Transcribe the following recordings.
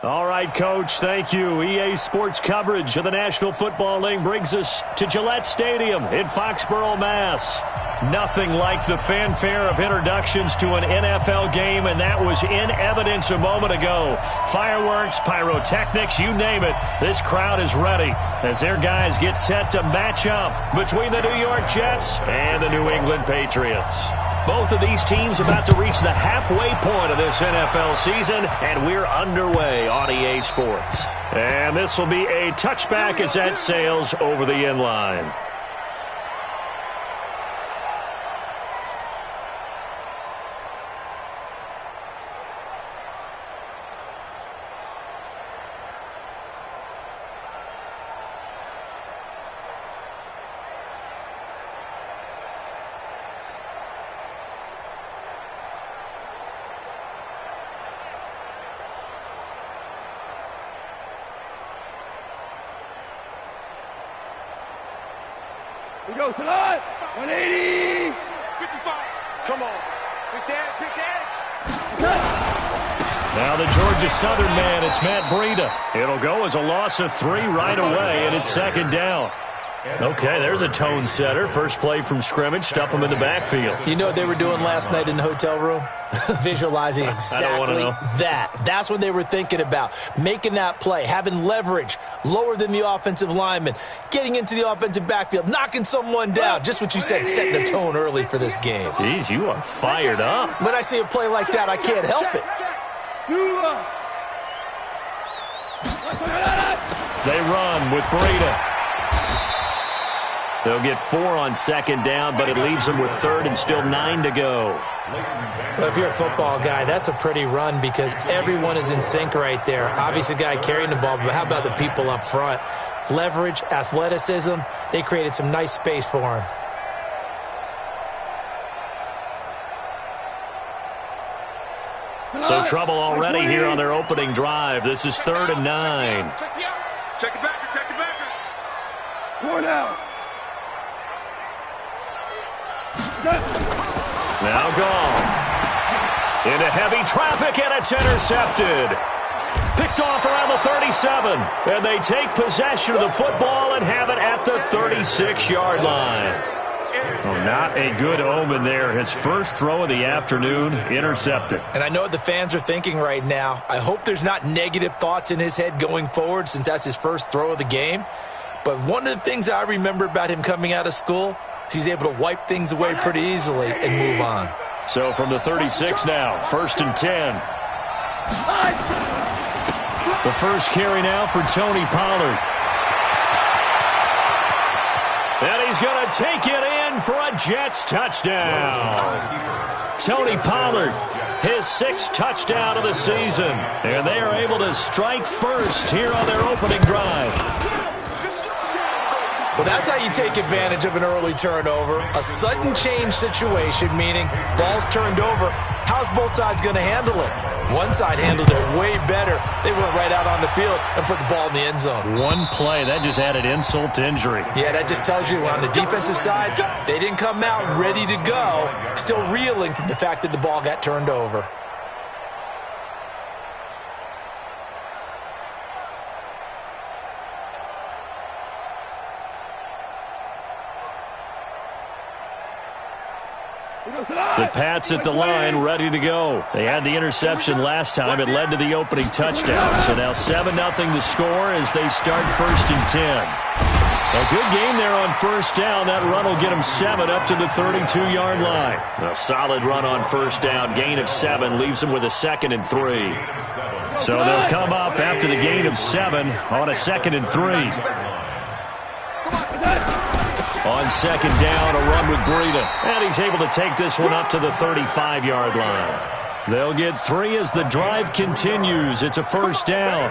All right, Coach, thank you. EA Sports coverage of the National Football League brings us to Gillette Stadium in Foxborough, Mass. Nothing like the fanfare of introductions to an NFL game, and that was in evidence a moment ago. Fireworks, pyrotechnics, you name it. This crowd is ready as their guys get set to match up between the New York Jets and the New England Patriots. Both of these teams about to reach the halfway point of this NFL season, and we're underway on EA Sports. And this will be a touchback as that sails over the end line. We go to the 180. 55. Come on. Big edge. Now the Georgia Southern man, it's Matt Breida. It'll go as a loss of 3 right away, and it's second down. Okay, there's a tone setter. First play from scrimmage, stuff them in the backfield. You know what they were doing last night in the hotel room? Visualizing exactly that. That's what they were thinking about. Making that play, having leverage, lower than the offensive lineman, getting into the offensive backfield, knocking someone down. Just what you said, setting the tone early for this game. Jeez, you are fired up. When I see a play like that, I can't help it. They run with Breida. They'll get 4 on second down, but it leaves them with third and still 9 to go. Well, if you're a football guy, that's a pretty run because everyone is in sync right there. Obviously, the guy carrying the ball, but how about the people up front? Leverage, athleticism, they created some nice space for him. So trouble already here on their opening drive. This is 3rd and 9. Check it back. Going out. Now gone. Into heavy traffic, and it's intercepted. Picked off around the 37. And they take possession of the football and have it at the 36-yard line. So not a good omen there. His first throw of the afternoon, intercepted. And I know what the fans are thinking right now. I hope there's not negative thoughts in his head going forward since that's his first throw of the game. But one of the things I remember about him coming out of school is he's able to wipe things away pretty easily and move on. So from the 36 now, 1st and 10. The first carry now for Tony Pollard. And he's going to take it in for a Jets touchdown. Tony Pollard, his 6th touchdown of the season. And they are able to strike first here on their opening drive. Well, that's how you take advantage of an early turnover. A sudden change situation, meaning ball's turned over. How's both sides going to handle it? One side handled it way better. They went right out on the field and put the ball in the end zone. One play, that just added insult to injury. Yeah, that just tells you on the defensive side, they didn't come out ready to go, still reeling from the fact that the ball got turned over. The Pats at the line, ready to go. They had the interception last time. It led to the opening touchdown. So now 7-0 to score as they start 1st and 10. A good game there on 1st down. That run will get them 7 up to the 32-yard line. A solid run on 1st down. Gain of 7 leaves them with a 2nd and 3. So they'll come up after the gain of 7 on a 2nd and 3. On 2nd down, a run with Breida. And he's able to take this one up to the 35-yard line. They'll get 3 as the drive continues. It's a 1st down.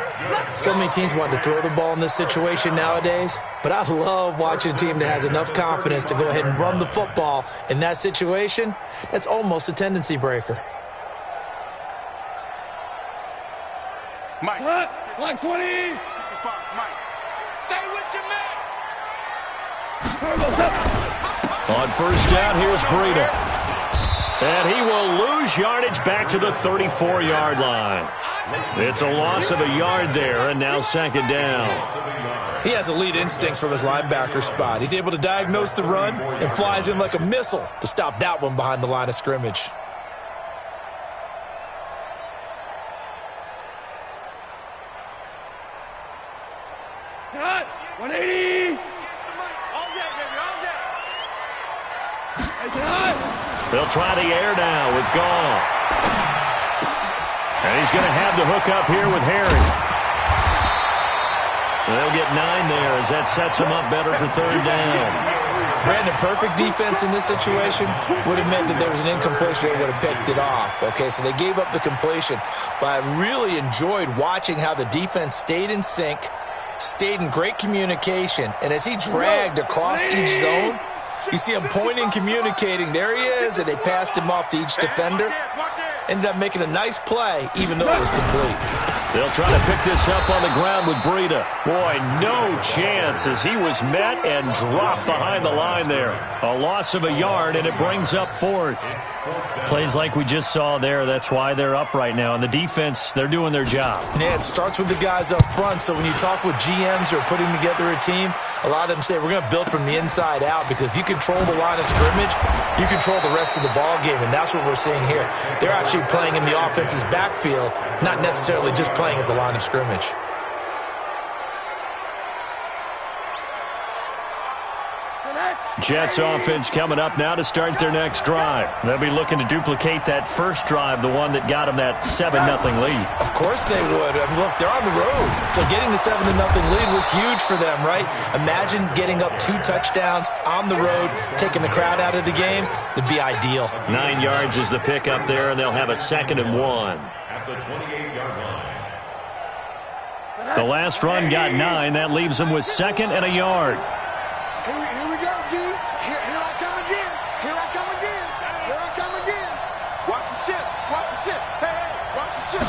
So many teams want to throw the ball in this situation nowadays, but I love watching a team that has enough confidence to go ahead and run the football. In that situation, that's almost a tendency breaker. Mike. Like 20. Mike. Stay with your man. On 1st down, here's Breida. And he will lose yardage back to the 34-yard line. It's a loss of a yard there, and now second down. He has elite instincts from his linebacker spot. He's able to diagnose the run and flies in like a missile to stop that one behind the line of scrimmage. Cut. 180. All day, baby, all day. They'll try the air now with Goff. And he's going to have the hook up here with Harry. They'll get 9 there as that sets him up better for third down. Brandon, perfect defense in this situation would have meant that there was an incompletion. They would have picked it off. Okay, so they gave up the completion. But I really enjoyed watching how the defense stayed in sync, stayed in great communication, and as he dragged across each zone, you see him pointing, communicating. There he is, and they passed him off to each defender. Ended up making a nice play, even though it was complete. They'll try to pick this up on the ground with Breida. Boy, no chance as he was met and dropped behind the line there. A loss of a yard, and it brings up fourth. Plays like we just saw there. That's why they're up right now. And the defense, they're doing their job. Yeah, it starts with the guys up front. So when you talk with GMs who are putting together a team, a lot of them say we're going to build from the inside out, because if you control the line of scrimmage, you control the rest of the ball game, and that's what we're seeing here. They're actually playing in the offense's backfield, not necessarily just playing at the line of scrimmage. Jets offense coming up now to start their next drive. They'll be looking to duplicate that first drive, the one that got them that 7-0 lead. Of course they would. I mean, look, they're on the road. So getting the 7-0 lead was huge for them, right? Imagine getting up 2 touchdowns on the road, taking the crowd out of the game. It'd be ideal. 9 yards is the pickup there, and they'll have a 2nd and 1. At the 28-yard line. The last run got 9. That leaves them with 2nd and a yard. Here we go, D. Here I come again. Here I come again. Here I come again. Watch the ship. Watch the ship. Hey, watch the ship.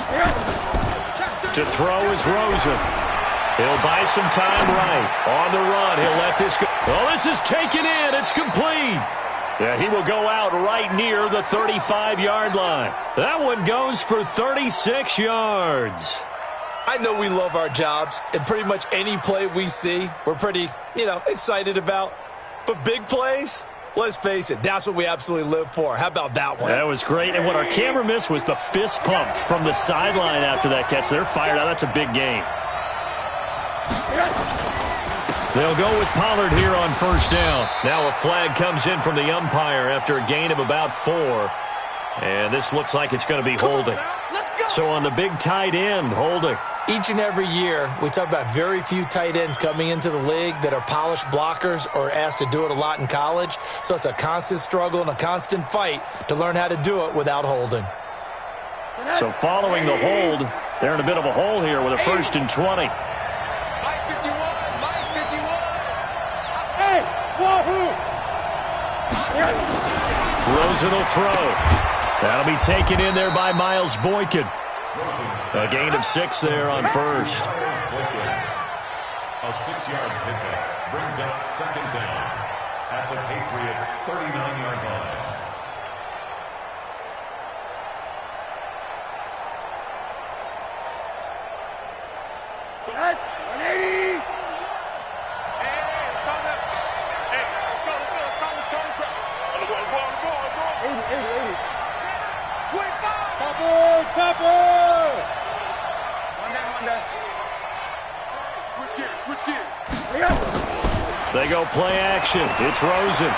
To throw is Rosen. He'll buy some time right. On the run, he'll let this go. Oh, this is taken in. It's complete. Yeah, he will go out right near the 35-yard line. That one goes for 36 yards. I know we love our jobs, and pretty much any play we see, we're pretty, excited about. But big plays, let's face it, that's what we absolutely live for. How about that one? That was great, and what our camera missed was the fist pump from the sideline after that catch. They're fired out. That's a big game. They'll go with Pollard here on first down. Now a flag comes in from the umpire after a gain of about 4. And this looks like it's going to be holding. So on the big tight end, holding. Each and every year, we talk about very few tight ends coming into the league that are polished blockers or asked to do it a lot in college. So it's a constant struggle and a constant fight to learn how to do it without holding. So following the hold, they're in a bit of a hole here with a 1st and 20. Mike 51. Mike 51. Hey, wahoo! Rosen will throw. That'll be taken in there by Miles Boykin. A gain of 6 there on first. A 6-yard pickup brings up 2nd down at the Patriots' 39-yard line. Cut. 180. Switch gears. They go play action. It's Rosen.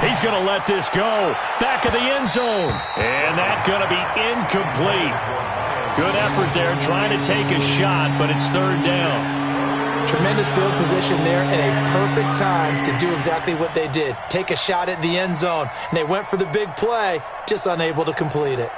He's going to let this go. Back of the end zone. And that's going to be incomplete. Good effort there trying to take a shot, but it's 3rd down. Tremendous field position there and a perfect time to do exactly what they did. Take a shot at the end zone. And they went for the big play, just unable to complete it.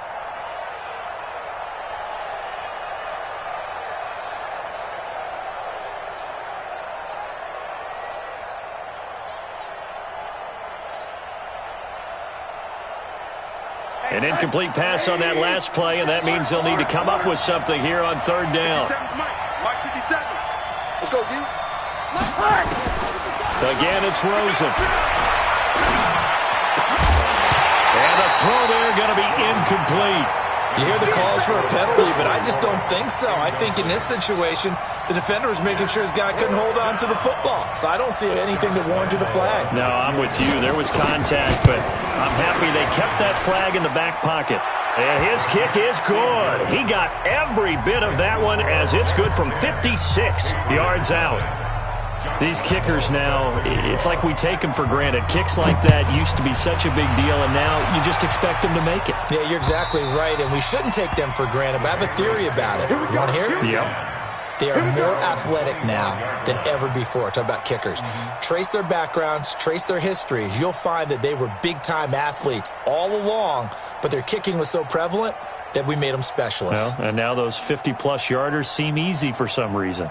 An incomplete pass on that last play, and that means they'll need to come up with something here on 3rd down. Mike 57. Let's go, D. Again, it's Rosen. And the throw there going to be incomplete. You hear the calls for a penalty, but I just don't think so. I think in this situation, the defender was making sure his guy couldn't hold on to the football. So I don't see anything that warranted a flag. No, I'm with you. There was contact, but I'm happy they kept that flag in the back pocket. And his kick is good. He got every bit of that one as it's good from 56 yards out. These kickers now, it's like we take them for granted. Kicks like that used to be such a big deal, and now you just expect them to make it. Yeah, you're exactly right, and we shouldn't take them for granted, but I have a theory about it. You want to hear it? Yep. They are more athletic now than ever before. Talk about kickers. Trace their backgrounds, trace their histories. You'll find that they were big-time athletes all along, but their kicking was so prevalent that we made them specialists. Well, and now those 50-plus yarders seem easy for some reason.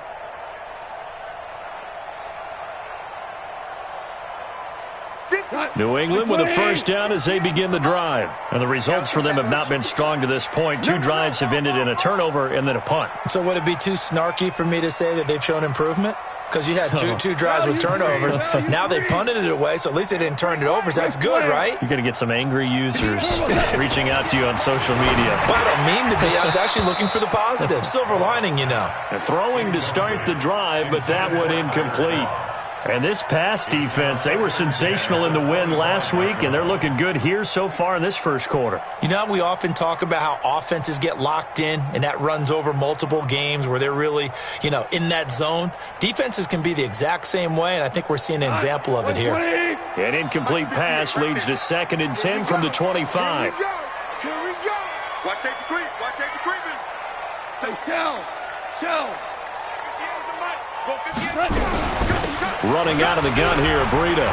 New England with a first down as they begin the drive. And the results for them have not been strong to this point. 2 drives have ended in a turnover and then a punt. So would it be too snarky for me to say that they've shown improvement? Because you had two drives with turnovers. Now they punted it away, so at least they didn't turn it over. So that's good, right? You're going to get some angry users reaching out to you on social media. Well, I don't mean to be. I was actually looking for the positive. Silver lining, you know. They're throwing to start the drive, but that one incomplete. And this pass defense, they were sensational in the win last week, and they're looking good here so far in this first quarter. You know, we often talk about how offenses get locked in, and that runs over multiple games where they're really, in that zone. Defenses can be the exact same way, and I think we're seeing an example of it here. An incomplete pass leads to 2nd and 10 from the 25. Here we go. Watch safety creep. Watch safety creeping. Shell. Running out of the gun here, Breida.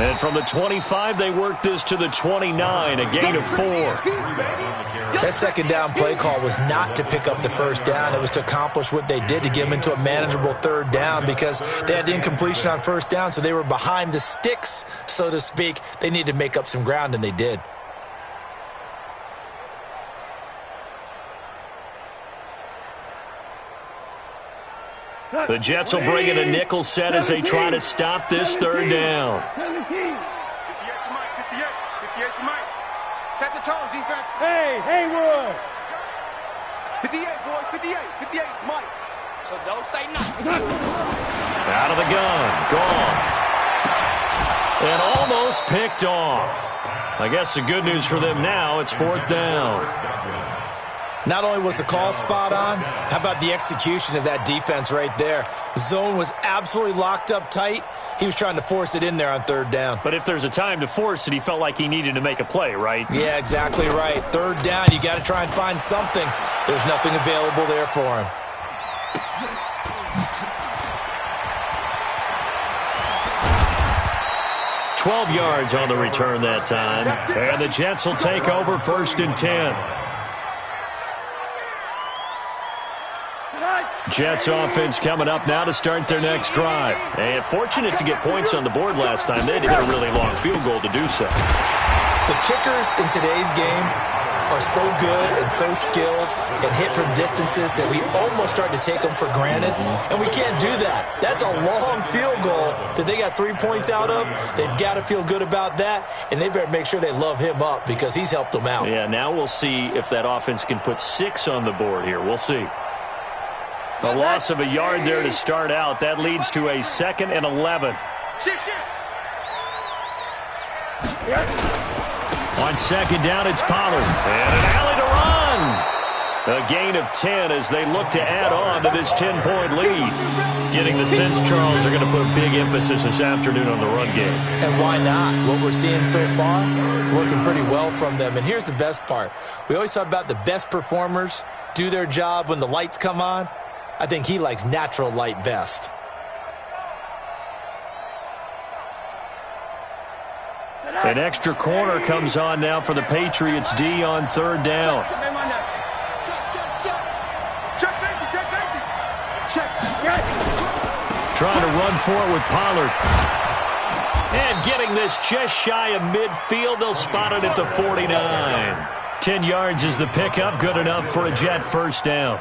And from the 25, they work this to the 29, a gain of 4. That second down play call was not to pick up the first down. It was to accomplish what they did, to get them into a manageable third down, because they had the incompletion on first down, so they were behind the sticks, so to speak. They needed to make up some ground, and they did. The Jets will bring in a nickel set as they try to stop this third down. 58 to Mike. 58 to Mike. Set the tone, defense. Hey, Haywood. 58, boys. 58. 58 to Mike. So don't say nothing. Out of the gun. Gone. And almost picked off. I guess the good news for them now, it's 4th down. Not only was the call spot on, how about the execution of that defense right there? The zone was absolutely locked up tight. He was trying to force it in there on third down. But if there's a time to force it, he felt like he needed to make a play, right? Yeah, exactly right. Third down, you got to try and find something. There's nothing available there for him. $12 yards on the return that time. And the Jets will take over 1st and 10. Jets offense coming up now to start their next drive. And fortunate to get points on the board last time. They had to hit a really long field goal to do so. The kickers in today's game are so good and so skilled and hit from distances that we almost start to take them for granted. And we can't do that. That's a long field goal that they got 3 points out of. They've got to feel good about that, and they better make sure they love him up because he's helped them out. Yeah, now we'll see if that offense can put 6 on the board here. We'll see. A loss of a yard there to start out. That leads to a 2nd and 11. On 2nd down, it's Pollard. And an alley to run. A gain of 10 as they look to add on to this 10-point lead. Getting the sense, Charles, they're going to put big emphasis this afternoon on the run game. And why not? What we're seeing so far is working pretty well from them. And here's the best part. We always talk about the best performers do their job when the lights come on. I think he likes natural light best. An extra corner comes on now for the Patriots D on 3rd down. Trying to run for it with Pollard. And getting this just shy of midfield. They'll spot it at the 49. 10 yards is the pickup. Good enough for a Jet first down.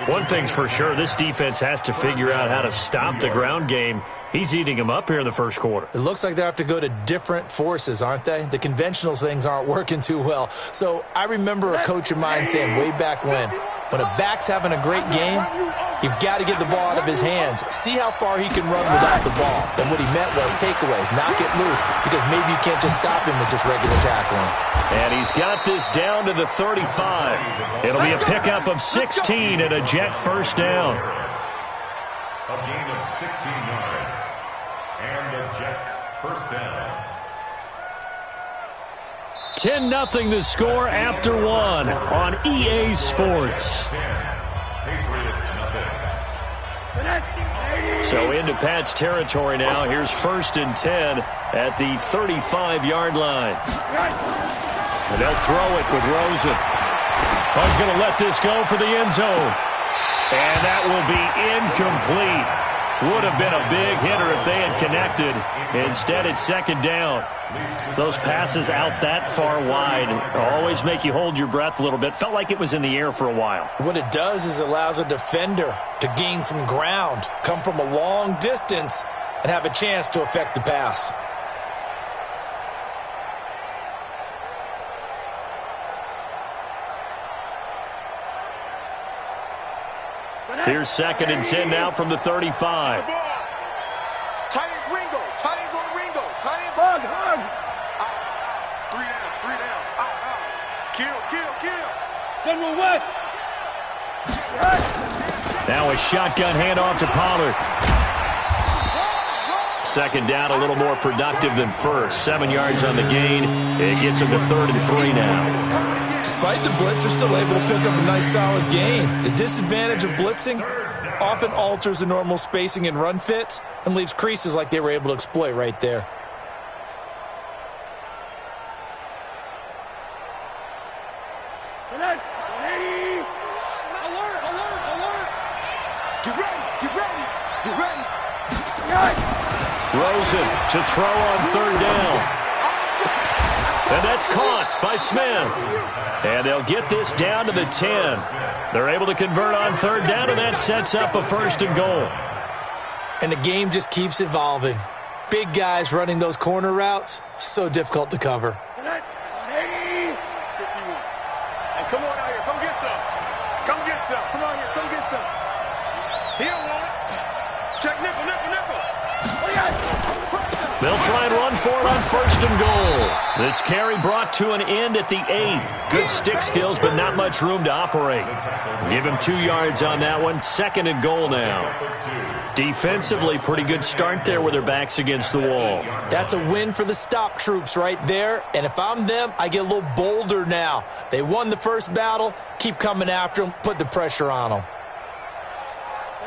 One thing's for sure, this defense has to figure out how to stop the ground game. He's eating them up here in the first quarter. It looks like they have to go to different forces, aren't they? The conventional things aren't working too well. So I remember a coach of mine saying way back when a back's having a great game, you've got to get the ball out of his hands. See how far he can run without the ball. And what he meant was takeaways, knock it loose, because maybe you can't just stop him with just regular tackling. And he's got this down to the 35. It'll be a pickup of 16 and a Jet first down. A gain of 16 yards. And the Jets first down. 10-0 the score after one on EA Sports. So into Pat's territory now. Here's 1st and 10 at the 35-yard line. And they'll throw it with Rosen. Oh, he's going to let this go for the end zone. And that will be incomplete. Would have been a big hitter if they had connected. Instead, it's 2nd down. Those passes out that far wide always make you hold your breath a little bit. Felt like it was in the air for a while. What it does is allows a defender to gain some ground, come from a long distance, and have a chance to affect the pass. Here's 2nd and 10 now from the 35. Tight ends Ringo. Tight ends on Ringo. Tight ends Hug. Three down. Kill. General West. Now a shotgun handoff to Pollard. 2nd down, a little more productive than first. 7 yards on the gain. It gets him to 3rd and 3 now. Despite the blitz, they're still able to pick up a nice solid gain. The disadvantage of blitzing often alters the normal spacing and run fits and leaves creases like they were able to exploit right there. Alert. Get ready. Rosen to throw on 3rd down. And that's caught by Smith. And they'll get this down to the 10. They're able to convert on 3rd down, and that sets up a 1st and goal. And the game just keeps evolving. Big guys running those corner routes, so difficult to cover. 180. 51. Hey, come on out here. Come get some. Come on here. Come get some. He don't want it. Check nickel. They'll try and run for it on 1st and goal. This carry brought to an end at the 8. Good stick skills, but not much room to operate. Give him 2 yards on that one. 2nd and goal now. Defensively, pretty good start there with their backs against the wall. That's a win for the stop troops right there. And if I'm them, I get a little bolder now. They won the first battle. Keep coming after them. Put the pressure on them.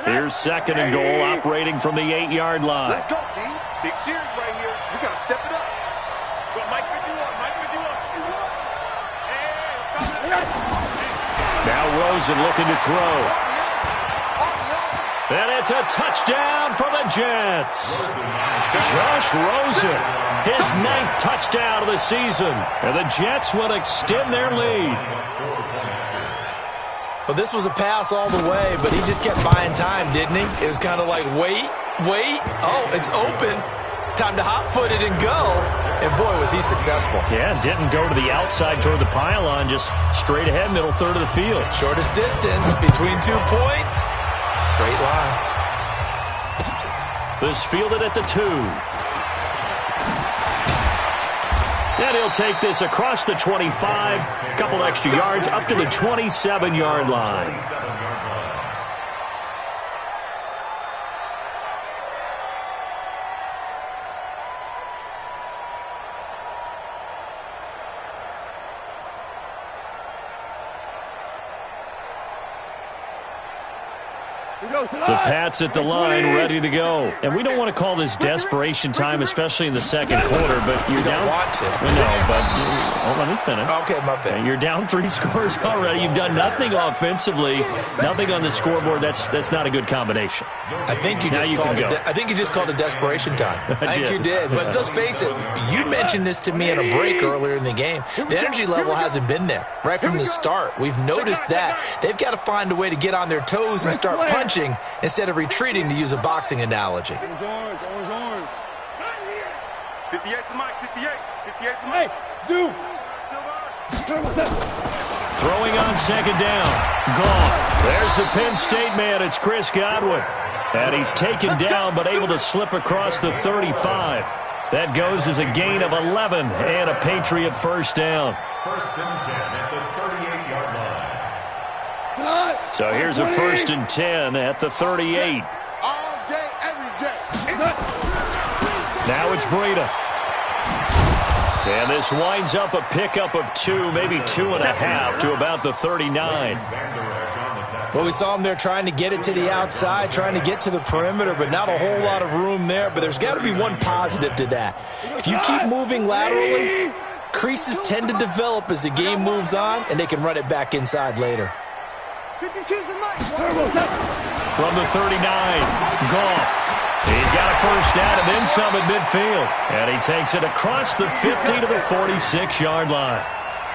Here's 2nd and goal, operating from the 8-yard line. Let's go, team. Big series right here. We got to step it up. Go, Mike 51. Now Rosen looking to throw. And it's a touchdown for the Jets. Josh Rosen, his 9th touchdown of the season. And the Jets will extend their lead. Well, this was a pass all the way, but he just kept buying time, didn't he? It was kind of like, wait. Oh, it's open. Time to hot-foot it and go. And, boy, was he successful. Yeah, didn't go to the outside toward the pylon, just straight ahead, middle third of the field. Shortest distance between 2 points. Straight line. This fielded at the 2. And he'll take this across the 25, a couple extra yards, up to the 27-yard line. The Pats at the line, ready to go. And we don't want to call this desperation time, especially in the second quarter, but you're down. You don't want to. No, but let me finish. Okay, my bad. You're down 3 scores already. You've done nothing offensively, nothing on the scoreboard. That's not a good combination. I think you just called it desperation time. I think you did. But let's face it, you mentioned this to me in a break earlier in the game. The energy level hasn't been there right from the start. We've noticed that. They've got to find a way to get on their toes and start punching instead of retreating, to use a boxing analogy. Orange. 58 to Mike, 58 to Mike. Zoom. Throwing on second down. Goff. There's the Penn State man. It's Chris Godwin. And he's taken down but able to slip across the 35. That goes as a gain of 11 and a Patriot first down. First and 10 at the 38-yard line. So here's a first and 10 at the 38. All day, every day. Now it's Breida. And this winds up a pickup of 2, maybe 2.5 to about the 39. Well, we saw him there trying to get it to the outside, trying to get to the perimeter, but not a whole lot of room there. But there's got to be one positive to that. If you keep moving laterally, creases tend to develop as the game moves on, and they can run it back inside later. 52 to Mike. From the 39, Goff. He's got a first down and then some at midfield. And he takes it across the 50 to the 46-yard line.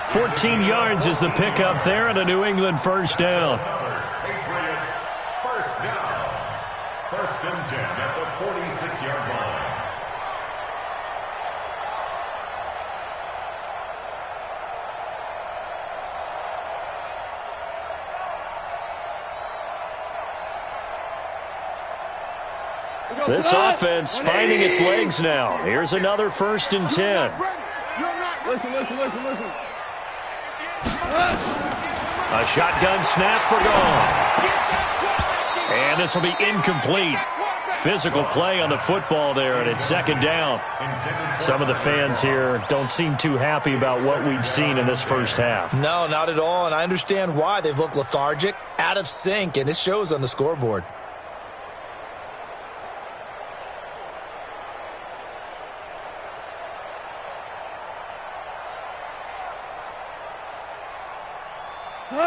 14 yards is the pickup there and a New England first down. Patriots first down. First and 10 at the 46-yard line. This offense finding its legs now. Here's another first and 10. Listen. A shotgun snap for Goff. And this will be incomplete. Physical play on the football there, and it's second down. Some of the fans here don't seem too happy about what we've seen in this first half. No, not at all, and I understand why. They've looked lethargic, out of sync, and it shows on the scoreboard.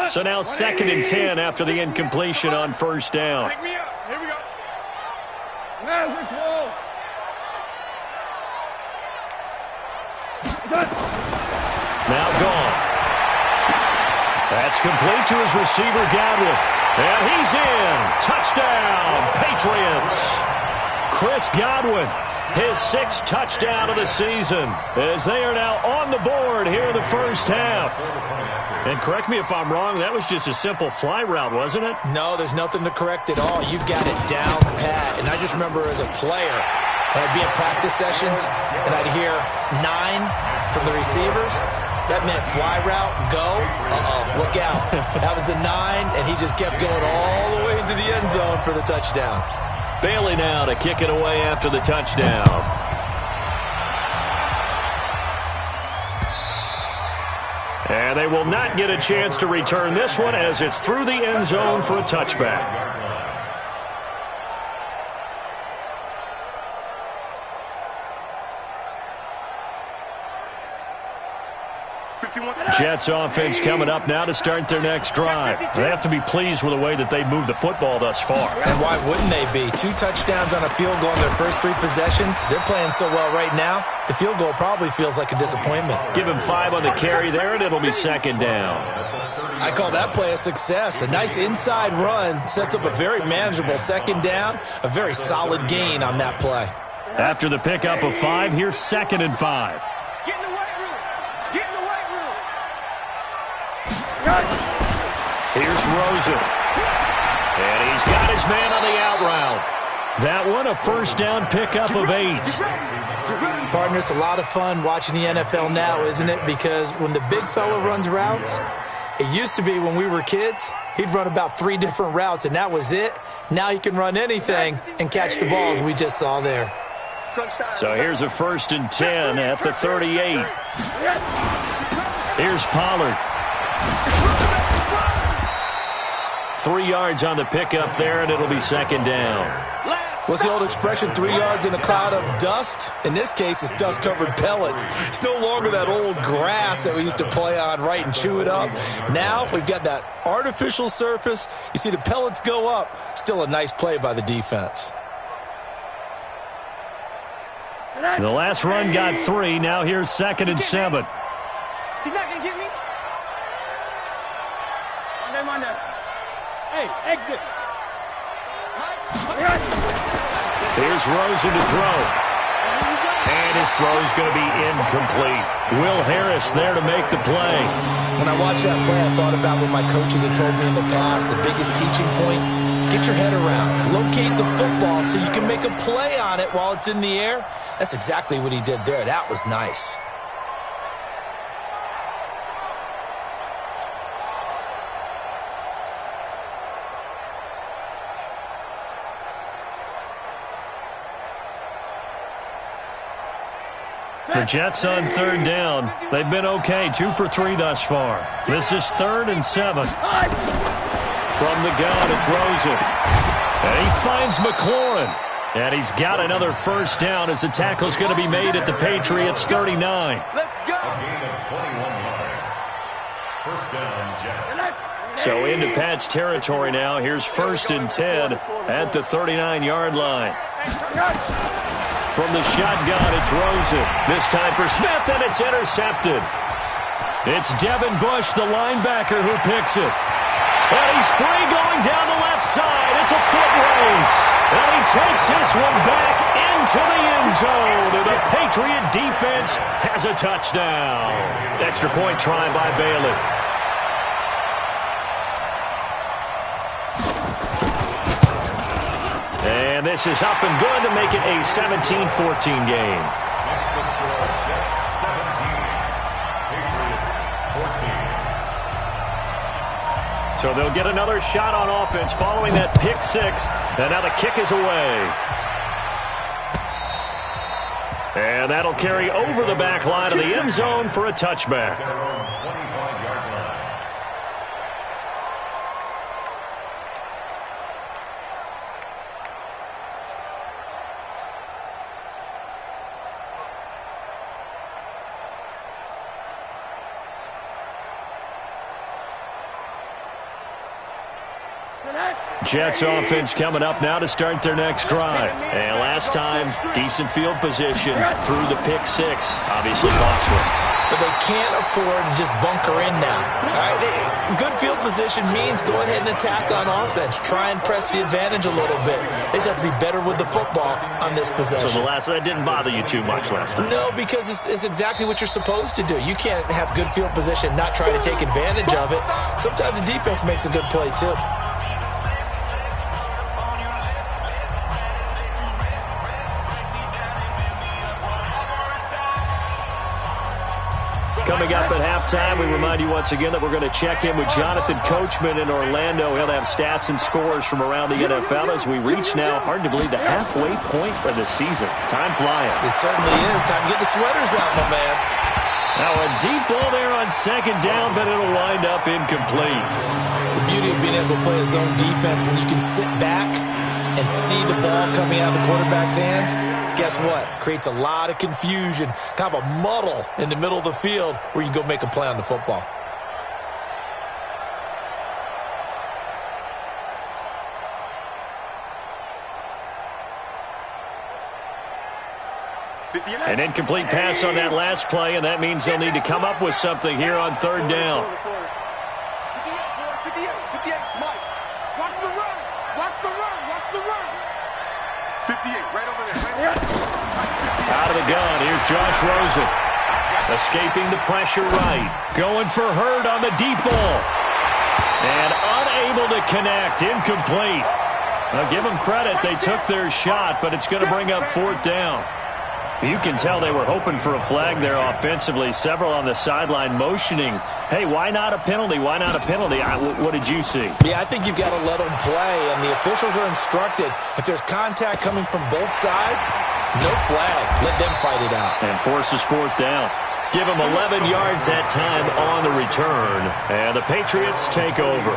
So now second and 10 after the incompletion on first down. Pick me up. Here we go. Magic wall. Now Goff. That's complete to his receiver, Godwin. And he's in. Touchdown, Patriots. Chris Godwin, his 6th touchdown of the season, as they are now on the board here in the first half. And correct me if I'm wrong, that was just a simple fly route, wasn't it? No, there's nothing to correct at all. You've got it down pat. And I just remember as a player, I'd be in practice sessions, and I'd hear 9 from the receivers. That meant fly route, go, look out. That was the 9, and he just kept going all the way into the end zone for the touchdown. Bailey now to kick it away after the touchdown. And they will not get a chance to return this one as it's through the end zone for a touchback. Jets offense coming up now to start their next drive. They have to be pleased with the way that they've moved the football thus far. And why wouldn't they be? 2 touchdowns on a field goal in their first 3 possessions. They're playing so well right now, the field goal probably feels like a disappointment. Give him 5 on the carry there, and it'll be second down. I call that play a success. A nice inside run sets up a very manageable second down, a very solid gain on that play. After the pickup of 5, here's second and 5. Get in the weight room. Get in the weight room. Here's Rosen. And he's got his man on the out route. That one, a first down pickup of 8. Partner, it's a lot of fun watching the NFL now, isn't it? Because when the big fella runs routes, it used to be when we were kids, he'd run about 3 different routes, and that was it. Now he can run anything and catch the balls we just saw there. So here's a first and 10 at the 38. Here's Pollard. 3 yards on the pickup there, and it'll be second down. What's the old expression, 3 yards in a cloud of dust? In this case, it's dust-covered pellets. It's no longer that old grass that we used to play on, right, and chew it up. Now we've got that artificial surface. You see the pellets go up. Still a nice play by the defense. The last run got 3. Now here's 2nd and 7. He's not going to get me. Monday. Hey, exit. Here's Rosen to throw. And his throw's going to be incomplete. Will Harris there to make the play. When I watched that play, I thought about what my coaches had told me in the past. The biggest teaching point, get your head around. Locate the football so you can make a play on it while it's in the air. That's exactly what he did there. That was nice. The Jets on 3rd down. They've been okay, 2 for 3 thus far. This is 3rd and 7. From the gun, it's Rosen. And he finds McLaurin. And he's got another first down as the tackle's going to be made at the Patriots' 39. Let's go. A gain of 21 yards. First down, Jets. So into Pat's territory now. Here's 1st and 10 at the 39-yard line. From the shotgun, it's Rosen. This time for Smith, and it's intercepted. It's Devin Bush, the linebacker, who picks it. And he's free going down the left side. It's a foot race. And he takes this one back into the end zone. And the Patriot defense has a touchdown. Extra point try by Bailey. And this is up and good to make it a 17-14 game. Next to score, Jets 17, Patriots 14. So they'll get another shot on offense following that pick 6. And now the kick is away. And that'll carry over the back line of the end zone for a touchback. Their own 25-yard line. Jets offense coming up now to start their next drive. And last time, decent field position through the pick 6. Obviously costly. But they can't afford to just bunker in now. All right, good field position means go ahead and attack on offense. Try and press the advantage a little bit. They just have to be better with the football on this possession. So that didn't bother you too much last time? No, because it's exactly what you're supposed to do. You can't have good field position, not try to take advantage of it. Sometimes the defense makes a good play too. Coming up at halftime, we remind you once again that we're going to check in with Jonathan Coachman in Orlando. He'll have stats and scores from around the NFL as we reach now, hard to believe, the halfway point of the season. Time flying. It certainly is. Time to get the sweaters out, my man. Now a deep ball there on 2nd down, but it'll wind up incomplete. The beauty of being able to play a zone defense when you can sit back and see the ball coming out of the quarterback's hands, guess what? Creates a lot of confusion, kind of a muddle in the middle of the field where you can go make a play on the football. An incomplete pass on that last play, and that means they'll need to come up with something here on 3rd down. 58, Mike. Watch the run. Watch the run. Watch the run. 58, right over there. Out of the gun, here's Josh Rosen. Escaping the pressure right. Going for Hurd on the deep ball. And unable to connect. Incomplete. Now give them credit. They took their shot, but it's going to bring up 4th down. You can tell they were hoping for a flag there offensively. Several on the sideline motioning, hey, why not a penalty? Why not a penalty? What did you see? Yeah, I think you've got to let them play, and the officials are instructed, if there's contact coming from both sides, no flag. Let them fight it out. And forces 4th down. Give them 11 yards that time on the return. And the Patriots take over.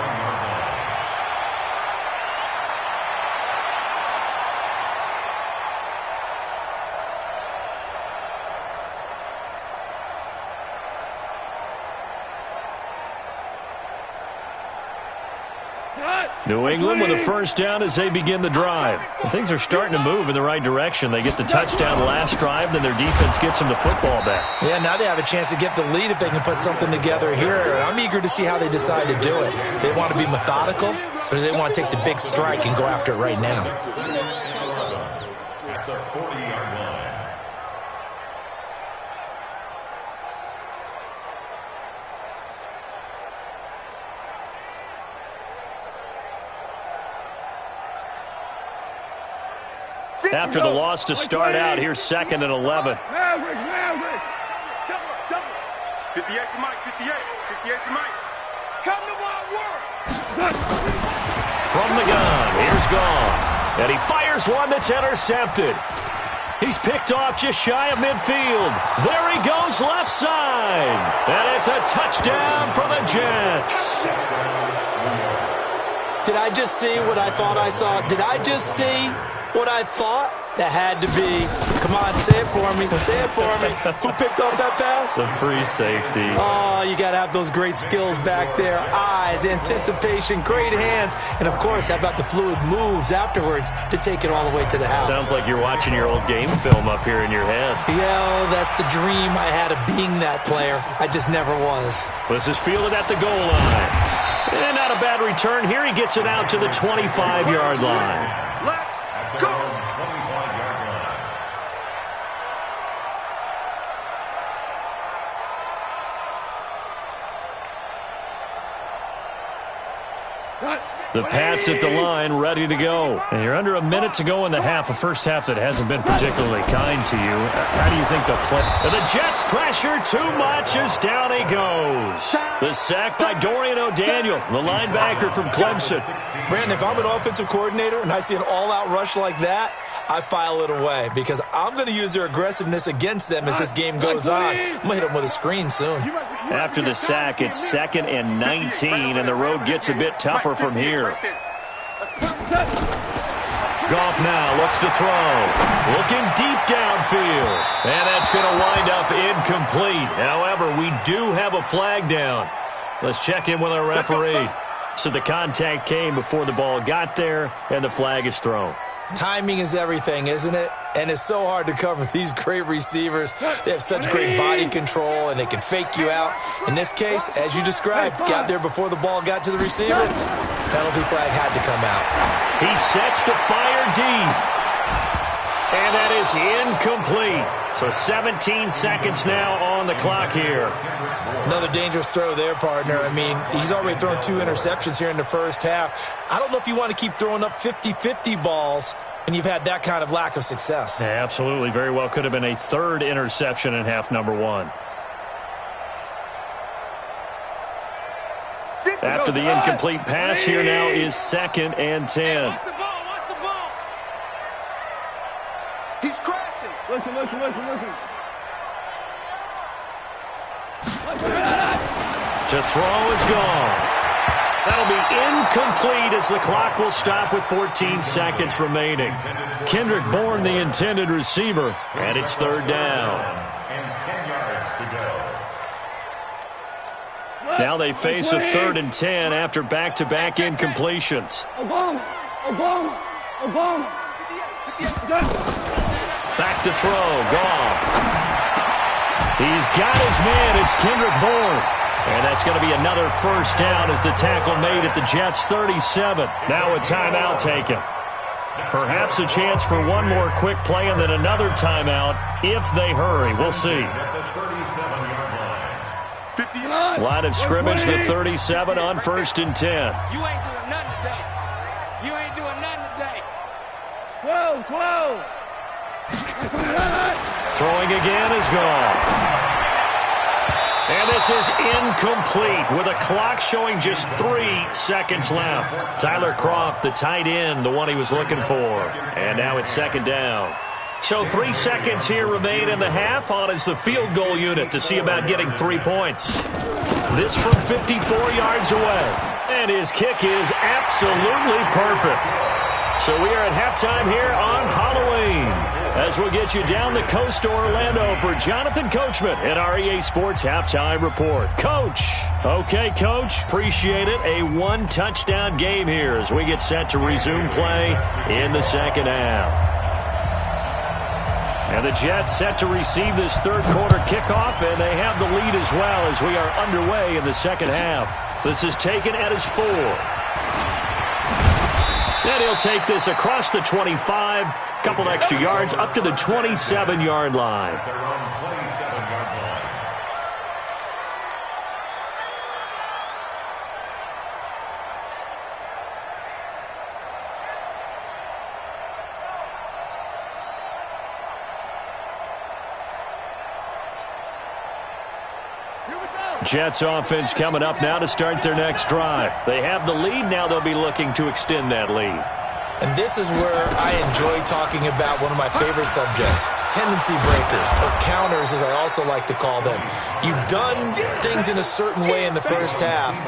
New England with a first down as they begin the drive. And things are starting to move in the right direction. They get the touchdown last drive, then their defense gets them the football back. Yeah, now they have a chance to get the lead if they can put something together here. I'm eager to see how they decide to do it. Do they want to be methodical, or do they want to take the big strike and go after it right now? At the 40-yard line. After the loss to start out, here's 2nd and 11. Maverick. Double. 58 to Mike, 58 to Mike. Come to my work. From the gun, here's Goff. And he fires one that's intercepted. He's picked off just shy of midfield. There he goes left side. And it's a touchdown for the Jets. Did I just see what I thought I saw? Did I just see what I thought? That had to be. Come on, say it for me. Say it for me. Who picked off that pass? The free safety. Oh, you got to have those great skills back there. Eyes, anticipation, great hands. And, of course, how about the fluid moves afterwards to take it all the way to the house? Sounds like you're watching your old game film up here in your head. Yeah, that's the dream I had of being that player. I just never was. This is fielded at the goal line. And not a bad return. Here he gets it out to the 25-yard line. Let's go. The Pats at the line, ready to go. And you're under a minute to go in the half, a first half that hasn't been particularly kind to you. How do you think they'll play? The Jets pressure too much as down he goes. The sack by Dorian O'Daniel, the linebacker from Clemson. Brandon, if I'm an offensive coordinator and I see an all-out rush like that, I file it away because I'm going to use their aggressiveness against them as this game goes on. I'm going to hit them with a screen soon. After the sack, it's 2nd and 19, and the road gets a bit tougher from here. Goff now looks to throw. Looking deep downfield. And that's going to wind up incomplete. However, we do have a flag down. Let's check in with our referee. So the contact came before the ball got there, and the flag is thrown. Timing is everything, isn't it? And it's so hard to cover these great receivers. They have such great body control, and they can fake you out. In this case, as you described, got there before the ball got to the receiver. Penalty flag had to come out. He sets to fire deep. And that is incomplete. So 17 seconds now on the clock here. Another dangerous throw there, partner. I mean, he's already thrown 2 interceptions here in the first half. I don't know if you want to keep throwing up 50-50 balls when you've had that kind of lack of success. Yeah, absolutely. Very well could have been a 3rd interception in half number 1. After the incomplete pass, here now is 2nd and 10. Watch the ball. He's crashing. Listen. To throw is gone. That'll be incomplete as the clock will stop with 14 seconds remaining. Kendrick Bourne, the intended receiver, and it's 3rd down. And 10 yards to go. Now they face a 3rd and 10 after back-to-back incompletions. Obama. Back to throw, Goff. He's got his man, it's Kendrick Bourne. And that's going to be another first down as the tackle made at the Jets' 37. Now a timeout taken. Perhaps a chance for one more quick play and then another timeout if they hurry. We'll see. Line of scrimmage, the 37 on 1st and 10. You ain't doing nothing today. 12. Throwing again is gone. And this is incomplete with a clock showing just 3 seconds left. Tyler Kroft, the tight end, the one he was looking for. And now it's 2nd down. So 3 seconds here remain in the half on as the field goal unit to see about getting 3 points. This from 54 yards away. And his kick is absolutely perfect. So we are at halftime here on Halloween as we'll get you down the coast to Orlando for Jonathan Coachman in our EA Sports Halftime Report. Coach. Okay, Coach. Appreciate it. A one-touchdown game here as we get set to resume play in the second half. And the Jets set to receive this third quarter kickoff, and they have the lead as well as we are underway in the second half. This is taken at his 4. And he'll take this across the 25, couple extra yards up to the 27-yard line. Their own 27-yard line. Jets offense coming up now to start their next drive. They have the lead. Now they'll be looking to extend that lead. And this is where I enjoy talking about one of my favorite subjects, tendency breakers, or counters as I also like to call them. You've done things in a certain way in the first half,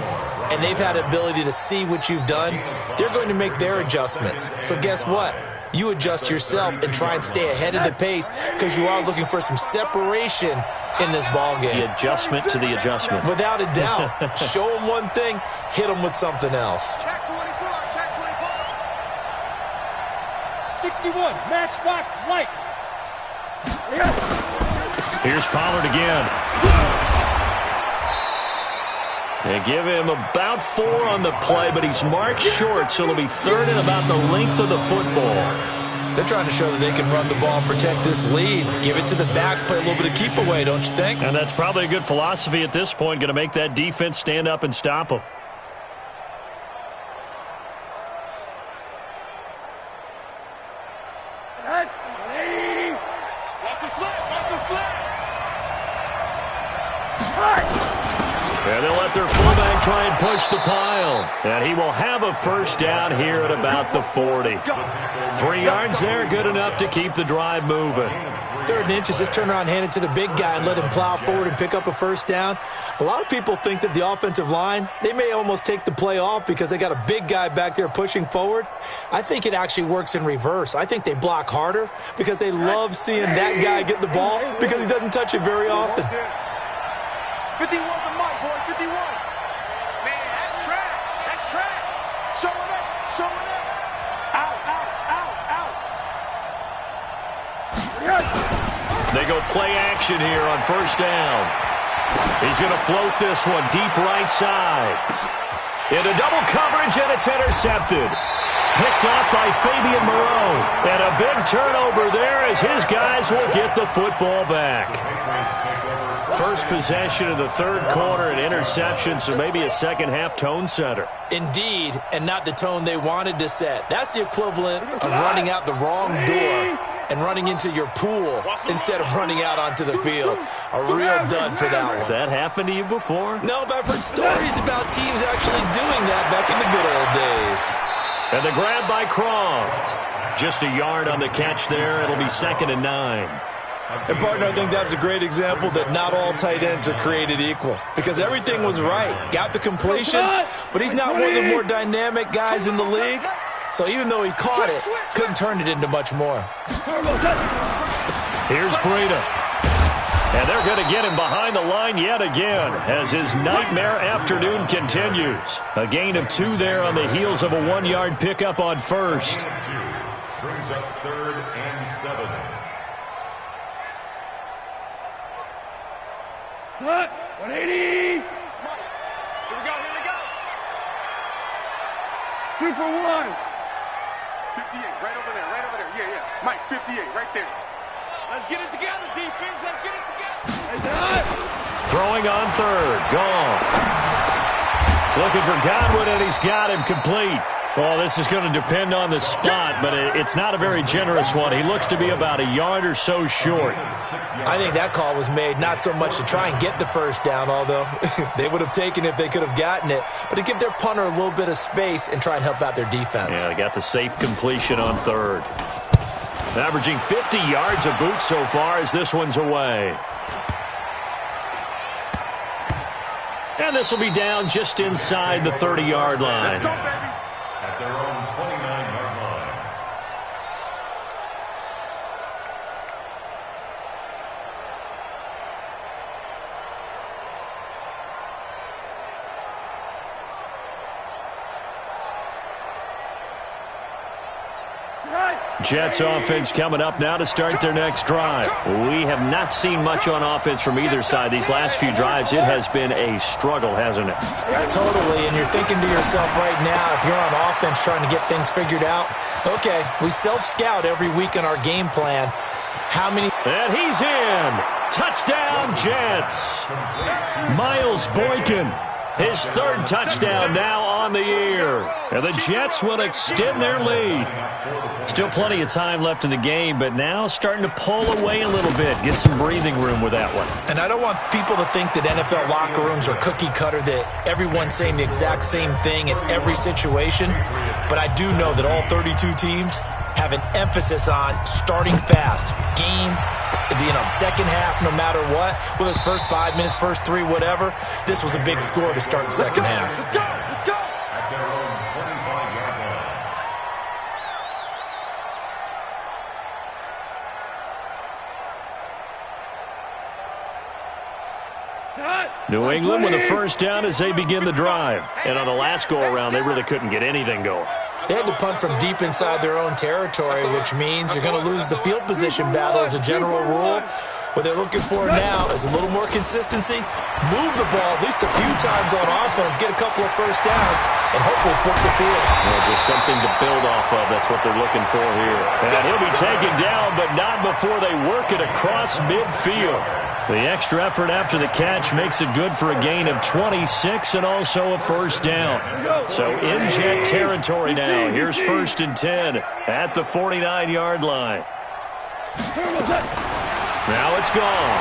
and they've had the ability to see what you've done. They're going to make their adjustments. So guess what? You adjust yourself and try and stay ahead of the pace because you are looking for some separation in this ball game. The adjustment to the adjustment. Without a doubt. Show them one thing, hit them with something else. Check 24, check 24. 61, matchbox lights. Here's Pollard again. They give him about 4 on the play, but he's marked short, so it'll be third and about the length of the football. They're trying to show that they can run the ball and protect this lead. Give it to the backs, play a little bit of keep away, don't you think? And that's probably a good philosophy at this point, going to make that defense stand up and stop them. Watch the slip, watch the slip. And they'll let their fullback try and push the pile. And he will have a first down here at about the 40. 3 yards there, good enough to keep the drive moving. 3rd and inches, just turn around, hand it to the big guy and let him plow forward and pick up a first down. A lot of people think that the offensive line, they may almost take the play off because they got a big guy back there pushing forward. I think it actually works in reverse. I think they block harder because they love seeing that guy get the ball because he doesn't touch it very often. 51 the mic, boy, 51. Man, that's trash. That's trash. Show it up. Show it up. Out, out, out, out. They go play action here on first down. He's going to float this one deep right side. Into double coverage, and it's intercepted. Picked off by Fabian Moreau. And a big turnover there as his guys will get the football back. First possession of the third quarter, an interception, so maybe a second-half tone setter. Indeed, and not the tone they wanted to set. That's the equivalent of running out the wrong door and running into your pool instead of running out onto the field. A real dud for that one. Has that happened to you before? No, but I've heard stories about teams actually doing that back in the good old days. And the grab by Croft. Just a yard on the catch there. It'll be 2nd and 9. And, partner, I think that's a great example that not all tight ends are created equal because everything was right. Got the completion, but he's not one of the more dynamic guys in the league. So even though he caught it, couldn't turn it into much more. Here's Breida. And they're going to get him behind the line yet again as his nightmare afternoon continues. A gain of 2 there on the heels of a 1-yard pickup on first. Brings up 3rd and 7. What? 180. Here we go, here we go. 2 for 1. 58, right over there, right over there. Yeah, yeah. Mike, 58, right there. Let's get it together, defense. Let's get it together. Throwing on third. Gone. Looking for Godwin, and he's got him complete. Well, this is going to depend on the spot, but it's not a very generous one. He looks to be about a yard or so short. I think that call was made not so much to try and get the first down, although they would have taken it if they could have gotten it, but to give their punter a little bit of space and try and help out their defense. Yeah, they got the safe completion on third. Averaging 50 yards a boot so far as this one's away. And this will be down just inside the 30-yard line. Let's go, baby. At their own 29-yard line. Jets offense coming up now to start their next drive. We have not seen much on offense from either side. These last few drives, it has been a struggle, hasn't it? Totally, and you're thinking to yourself right now, if you're on offense trying to get things figured out, okay, we self-scout every week in our game plan. How many? And he's in. Touchdown, Jets. Miles Boykin, his third touchdown now on the year. And the Jets will extend their lead. Still plenty of time left in the game, but now starting to pull away a little bit. Get some breathing room with that one. And I don't want people to think that NFL locker rooms are cookie cutter, that everyone's saying the exact same thing in every situation. But I do know that all 32 teams have an emphasis on starting fast. Game, second half, no matter what. Whether it's first 5 minutes, first 3, whatever. This was a big score to start the second half. At their own 25-yard line. New England with a first down as they begin the drive. And on the last go-around, they really couldn't get anything going. They had to punt from deep inside their own territory, which means you're going to lose the field position battle as a general rule. What they're looking for now is a little more consistency, move the ball at least a few times on offense, get a couple of first downs, and hopefully flip the field. Well, just something to build off of. That's what they're looking for here. And he'll be taken down, but not before they work it across midfield. The extra effort after the catch makes it good for a gain of 26 and also a first down. So in Jet territory now. Here's 1st and 10 at the 49-yard line. Now it's gone.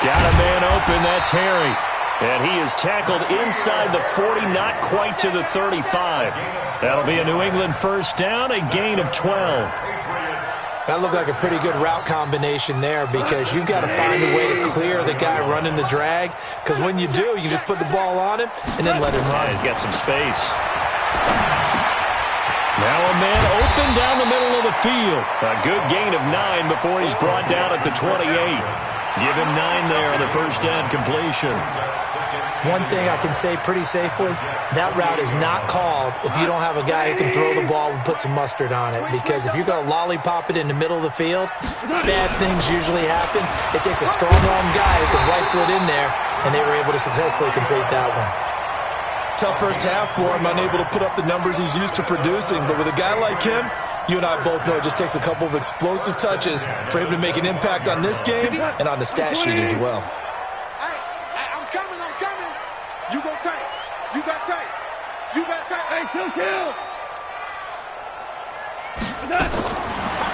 Got a man open. That's Harry. And he is tackled inside the 40, not quite to the 35. That'll be a New England first down, a gain of 12. That looked like a pretty good route combination there because you've got to find a way to clear the guy running the drag, because when you do, you just put the ball on him and then let him run. He's got some space. Now a man open down the middle of the field. A good gain of 9 before he's brought down at the 28. Give him 9 there on the first down completion. One thing I can say pretty safely, that route is not called if you don't have a guy who can throw the ball and put some mustard on it. Because if you're going to lollipop it in the middle of the field, bad things usually happen. It takes a strong-arm guy who can rifle it in there, and they were able to successfully complete that one. Tough first half for him, unable to put up the numbers he's used to producing. But with a guy like him, you and I both know it just takes a couple of explosive touches for him to make an impact on this game and on the stat sheet as well. I'm coming. You go tight. You got tight. You got tight. Hey, kill.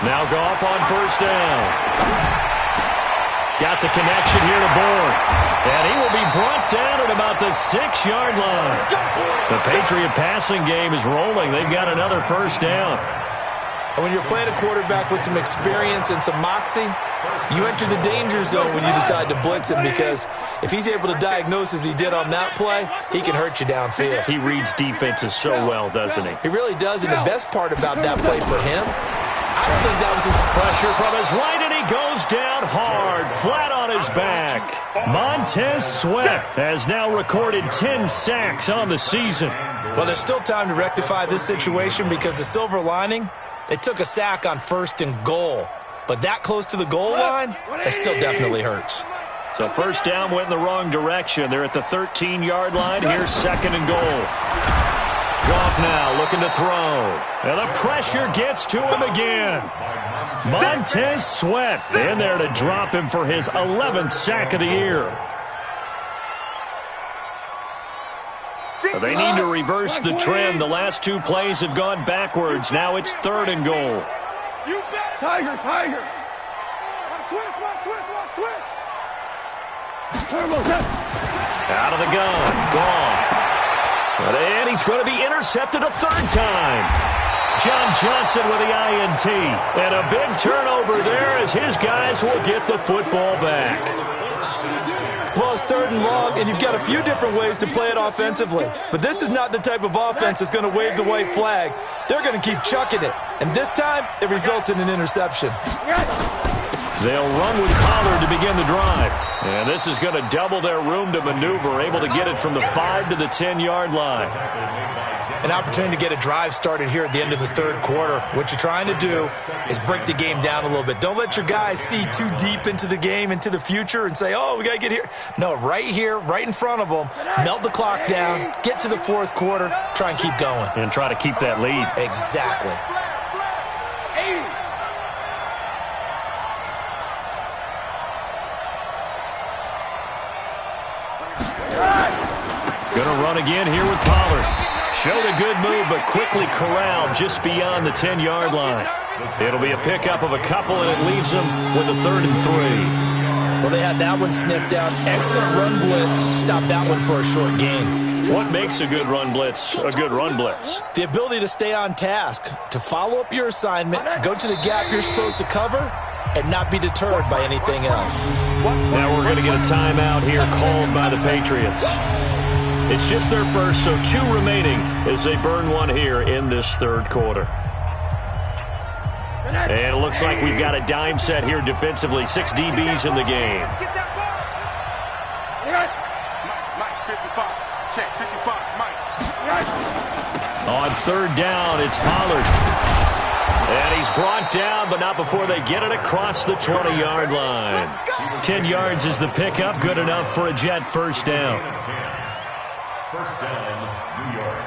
Now Goff on first down. Got the connection here to Bourne. And he will be brought down at about the 6-yard line. The Patriot passing game is rolling. They've got another first down. And when you're playing a quarterback with some experience and some moxie, you enter the danger zone when you decide to blitz him, because if he's able to diagnose as he did on that play, he can hurt you downfield. He reads defenses so well, doesn't he? He really does, and the best part about that play for him, I don't think that was his pressure from his right, and he goes down hard, flat on his back. Montez Sweat has now recorded 10 sacks on the season. Well, there's still time to rectify this situation, because the silver lining, they took a sack on 1st and goal. But that close to the goal line, that still definitely hurts. So first down went in the wrong direction. They're at the 13-yard line. Here's 2nd and goal. Goff now looking to throw. And the pressure gets to him again. Montez Sweat in there to drop him for his 11th sack of the year. They need to reverse the trend. The last 2 plays have gone backwards. Now it's 3rd and goal. Tiger. Out of the gun. Gone. And he's going to be intercepted a 3rd time. John Johnson with the INT. And a big turnover there as his guys will get the football back. Well, it's 3rd and long, and you've got a few different ways to play it offensively. But this is not the type of offense that's going to wave the white flag. They're going to keep chucking it. And this time, it results in an interception. They'll run with Pollard to begin the drive. And this is going to double their room to maneuver, able to get it from the 5 to the 10-yard line. an opportunity to get a drive started here at the end of the third quarter. What you're trying to do is break the game down a little bit. Don't let your guys see too deep into the game, into the future, and say, oh, we got to get here. No, right here, right in front of them, melt the clock down, get to the fourth quarter, try and keep going. And try to keep that lead. Exactly. Gonna run again here with Pollard. Showed a good move, but quickly corralled just beyond the 10-yard line. It'll be a pickup of a couple, and it leaves them with a 3rd and 3. Well, they had that one sniffed out. Excellent run blitz. Stop that one for a short gain. What makes a good run blitz a good run blitz? The ability to stay on task, to follow up your assignment, go to the gap you're supposed to cover, and not be deterred by anything else. Now we're going to get a timeout here called by the Patriots. It's just their first, so 2 remaining as they burn one here in this third quarter. And it looks like we've got a dime set here defensively. 6 DBs in the game. Mike, 55. Check, 55, Mike. On 3rd down, it's Pollard. And he's brought down, but not before they get it across the 20-yard line. 10 yards is the pickup. Good enough for a Jet first down. First down, New York.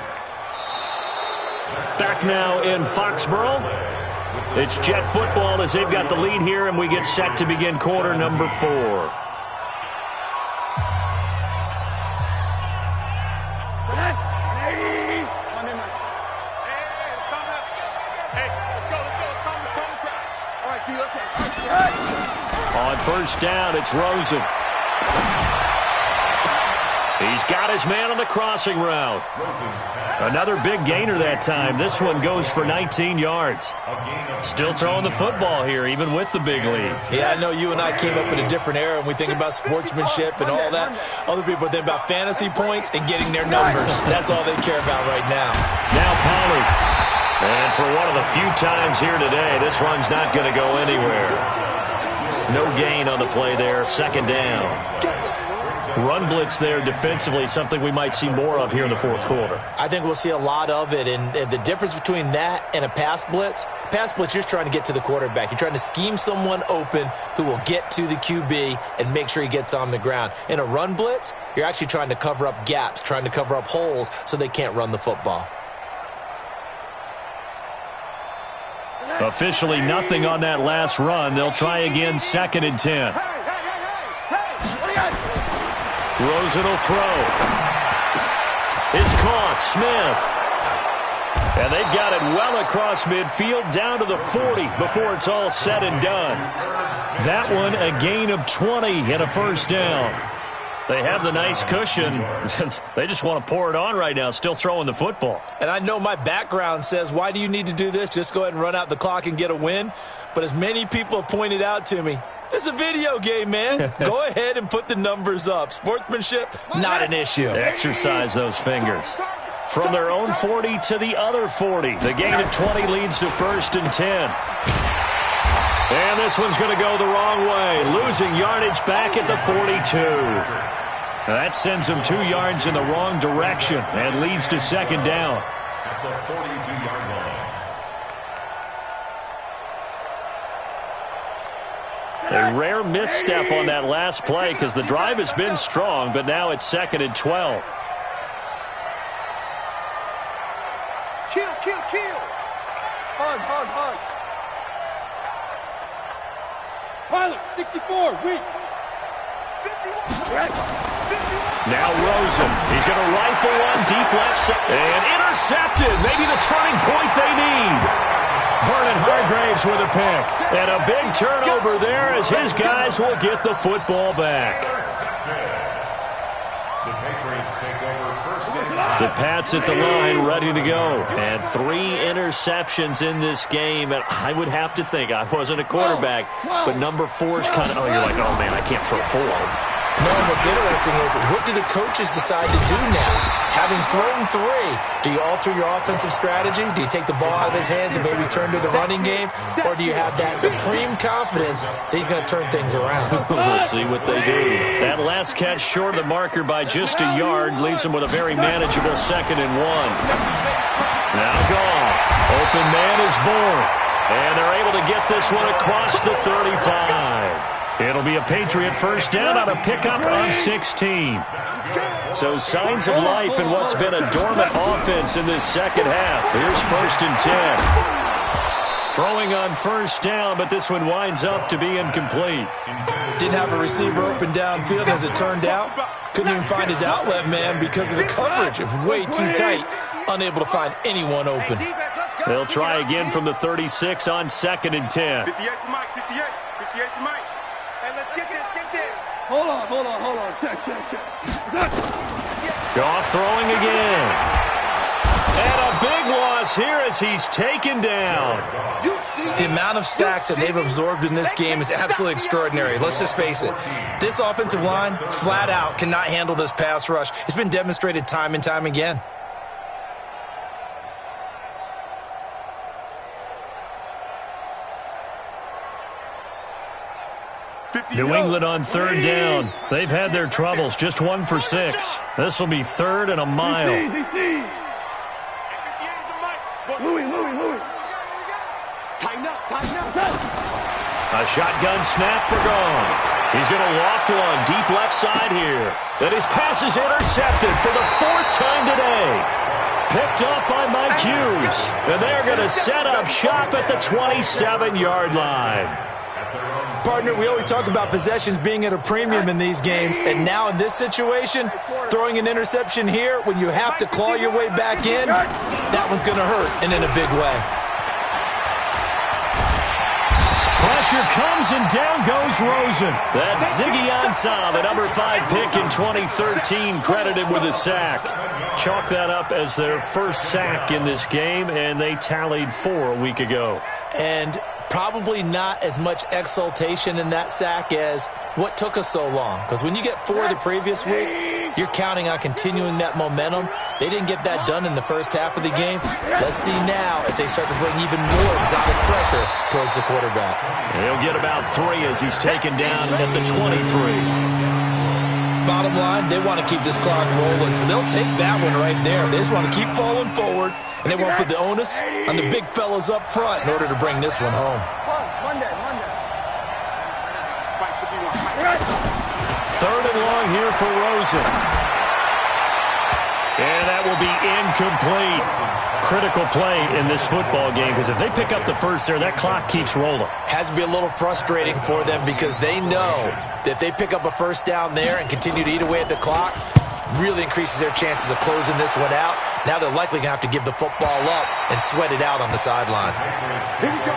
Back now in Foxborough. It's Jet football as they've got the lead here, and we get set to begin quarter number 4. On first down, it's Rosen. He's got his man on the crossing route. Another big gainer that time. This one goes for 19 yards. Still throwing the football here, even with the big lead. Yeah, I know you and I came up in a different era, and we think about sportsmanship and all that. Other people think about fantasy points and getting their numbers. That's all they care about right now. Now Pollard. And for one of the few times here today, this run's not going to go anywhere. No gain on the play there. 2nd down. Run blitz there defensively, something we might see more of here in the fourth quarter. I think we'll see a lot of it, and the difference between that and a pass blitz, you're just trying to get to the quarterback. You're trying to scheme someone open who will get to the QB and make sure he gets on the ground. In a run blitz, you're actually trying to cover up gaps, trying to cover up holes so they can't run the football. Officially nothing on that last run. They'll try again, 2nd and 10. Rosen will throw. It's caught. Smith. And they've got it well across midfield, down to the 40 before it's all said and done. That one, a gain of 20 and a first down. They have the nice cushion. They just want to pour it on right now, still throwing the football. And I know my background says, why do you need to do this? Just go ahead and run out the clock and get a win. But as many people have pointed out to me, this is a video game, man. Go ahead and put the numbers up. Sportsmanship, not an issue. Exercise those fingers. From their own 40 to the other 40. The gain of 20 leads to 1st and 10. And this one's going to go the wrong way. Losing yardage back at the 42. That sends them 2 yards in the wrong direction and leads to 2nd down. At the 42-yard line. A rare misstep on that last play because the drive has been strong, but now it's 2nd and 12. Kill. Hard. Pilot, 64, weak. 51. Now Rosen. He's going to rifle one deep left side. And intercepted. Maybe the turning point they need. Vernon Hargraves with a pick. And a big turnover there as his guys will get the football back. The Patriots take over first and The Pats at the line, ready to go. And 3 interceptions in this game. And I would have to think, I wasn't a quarterback, but number 4 is kind of, you're like, oh, man, I can't throw 4. No, what's interesting is, what do the coaches decide to do now? Having thrown 3, do you alter your offensive strategy? Do you take the ball out of his hands and maybe turn to the running game? Or do you have that supreme confidence that he's going to turn things around? We'll see what they do. That last catch short of the marker by just a yard leaves him with a very manageable 2nd and 1. open man is born. And they're able to get this one across the 35. It'll be a Patriot first down on a pickup of 16. So signs of life in what's been a dormant offense in this second half. Here's 1st and 10. Throwing on first down, but this one winds up to be incomplete. Didn't have a receiver open downfield as it turned out. Couldn't even find his outlet man because of the coverage. It was way too tight. Unable to find anyone open. They'll try again from the 36 on 2nd and 10. 58 for Mike, 58 for Mike. Hey, let's get this. Hold on. Check. Goff throwing again. And a big loss here as he's taken down. The amount of sacks that they've absorbed in this game is absolutely extraordinary. Let's just face it. This offensive line, flat out, cannot handle this pass rush. It's been demonstrated time and time again. New England on 3rd down. They've had their troubles. Just 1 for 6. This will be 3rd and a mile. Louis. Tighten up. A shotgun snap for Goff. He's going to loft one deep left side here. And his pass is intercepted for the 4th time today. Picked up by Mike Hughes. And they're going to set up shop at the 27-yard line. Partner, we always talk about possessions being at a premium in these games, and now in this situation, throwing an interception here when you have to claw your way back in, that one's going to hurt, and in a big way. Pressure comes, and down goes Rosen. That's Ziggy Ansah, the number 5 pick in 2013, credited with a sack. Chalk that up as their first sack in this game, and they tallied 4 a week ago. And probably not as much exultation in that sack as what took us so long. Because when you get 4 the previous week, you're counting on continuing that momentum. They didn't get that done in the first half of the game. Let's see now if they start to bring even more exotic pressure towards the quarterback. He'll get about 3 as he's taken down at the 23. Bottom line, they want to keep this clock rolling, so they'll take that one right there. They just want to keep falling forward, and they won't put the onus on the big fellas up front in order to bring this one home. Monday. 3rd and long here for Rosen. And that will be incomplete. Critical play in this football game, because if they pick up the first there, that clock keeps rolling. Has to be a little frustrating for them because they know that if they pick up a first down there and continue to eat away at the clock, really increases their chances of closing this one out. Now they're likely going to have to give the football up and sweat it out on the sideline. Here we go.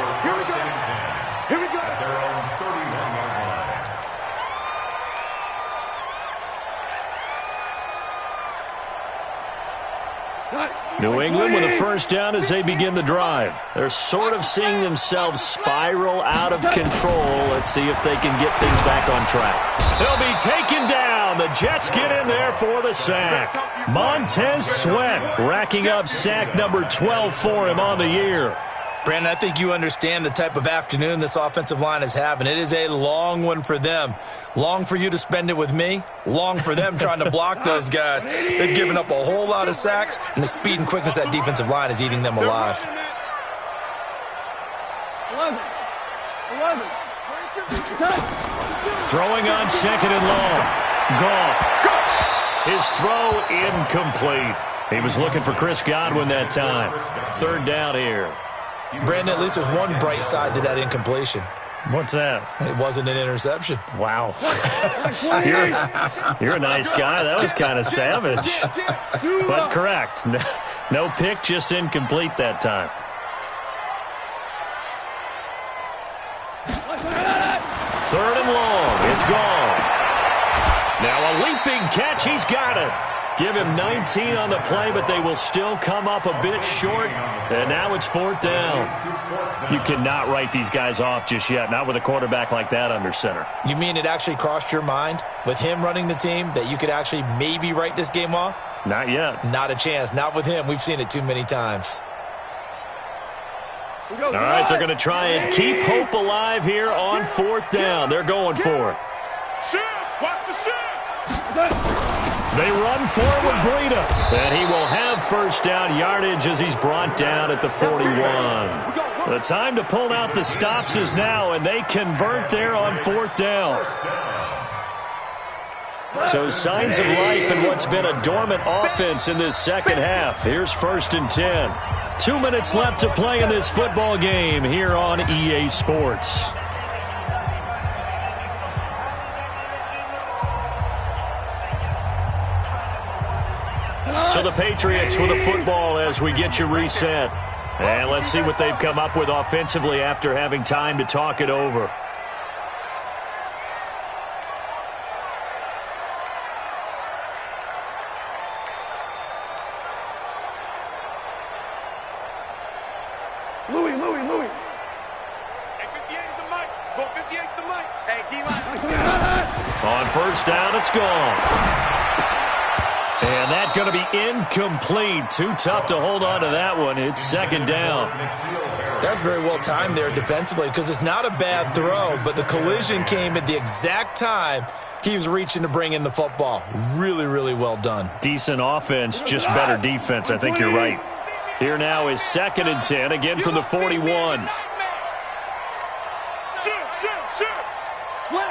At their own 31-yard line. New England with a first down as they begin the drive. They're sort of seeing themselves spiral out of control. Let's see if they can get things back on track. They'll be taken down. The Jets get in there for the sack. Montez Sweat racking up sack number 12 for him on the year. Brandon, I think you understand the type of afternoon this offensive line is having. It is a long one for them. Long for you to spend it with me. Long for them trying to block those guys. They've given up a whole lot of sacks, and the speed and quickness of that defensive line is eating them alive. 11. Throwing on 2nd and long. Goff. His throw incomplete. He was looking for Chris Godwin that time. 3rd down here. Brandon, at least there's one bright side to that incompletion. What's that? It wasn't an interception. Wow. You're a nice guy. That was kind of savage. But correct. No pick, just incomplete that time. 3rd and long. It's gone. Now a leaping catch. He's got it. Give him 19 on the play, but they will still come up a bit short. And now it's 4th down. You cannot write these guys off just yet, not with a quarterback like that under center. You mean it actually crossed your mind with him running the team that you could actually maybe write this game off? Not yet. Not a chance. Not with him. We've seen it too many times. All right, they're going to try and keep hope alive here on 4th down. They're going for it. Shift! Watch the shift! They run forward, Breida, and he will have first down yardage as he's brought down at the 41. The time to pull out the stops is now, and they convert there on 4th down. So signs of life in what's been a dormant offense in this second half. Here's 1st and 10. 2 minutes left to play in this football game here on EA Sports. So the Patriots with a football as we get you reset. And let's see what they've come up with offensively after having time to talk it over. Louis. Hey, 58's the mic. Go 58's the mic. Hey, D-line. On first down, it's gone. And that's going to be incomplete. Too tough to hold on to that one. It's 2nd down. That's very well timed there defensively because it's not a bad throw, but the collision came at the exact time he was reaching to bring in the football. Really, really well done. Decent offense, just better defense. I think you're right. Here now is 2nd and 10, again from the 41. Shoot. Slam.